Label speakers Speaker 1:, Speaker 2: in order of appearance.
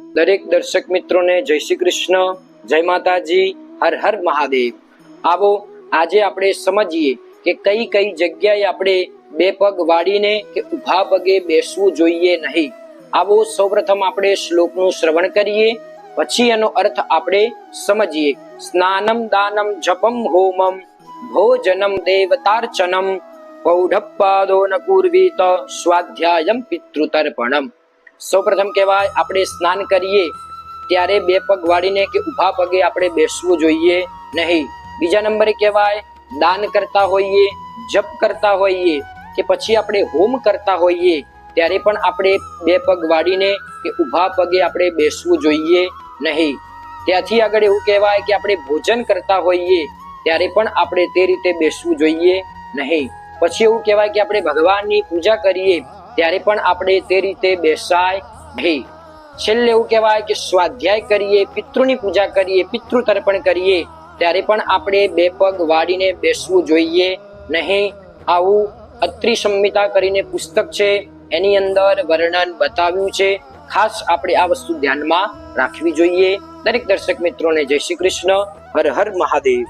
Speaker 1: દરેક દર્શક મિત્રોને જય શ્રી કૃષ્ણ, જય માતાજી, હર હર મહાદેવ। આવો આજે આપણે સમજીએ કે કઈ કઈ જગ્યાએ આપણે બે પગ વાળીને કે ઊભા પગે બેસવું જોઈએ નહીં। આવો સૌપ્રથમ આપણે શ્લોકનું શ્રવણ કરીએ, પછી એનો અર્થ આપણે સમજીએ। સ્નાનમ દાનમ જપમ હોમમ ભોજનમ દેવતાર્ચનમ પૌઢપાદો ન કુર્વીત સ્વાધ્યાયમ પિતૃતર્પણમ। સૌપ્રથમ કહેવાય આપણે સ્નાન કરીએ ત્યારે બે પગ વાળીને કે ઊભા પગે આપણે બેસવું જોઈએ નહીં। બીજા નંબરે કહેવાય દાન કરતા હોઈએ, જપ કરતા હોઈએ કે પછી આપણે હોમ કરતા હોઈએ ત્યારે પણ આપણે બે પગ વાળીને કે ઊભા પગે આપણે બેસવું જોઈએ નહીં। ત્યાંથી આગળ એવું કહેવાય કે આપણે ભોજન કરતા હોઈએ ત્યારે પણ આપણે તે રીતે બેસવું જોઈએ નહીં। પછી એવું કહેવાય કે આપણે ભગવાનની પૂજા કરીએ ત્યારે પણ આપણે તે રીતે બેસાય નહીં। છેલ્લે એવું કહેવાય કે સ્વાધ્યાય કરીએ, પિતૃની પૂજા કરીએ, પિતૃ તર્પણ કરીએ ત્યારે પણ આપણે બે પગ વાળીને બેસવું જોઈએ નહીં। આવું અત્રિ સંહિતા કરીને પુસ્તક છે, એની અંદર વર્ણન બતાવ્યું છે। ખાસ આપણે આ વસ્તુ ધ્યાનમાં રાખવી જોઈએ। દરેક દર્શક મિત્રોને જય શ્રી કૃષ્ણ, હર હર મહાદેવ।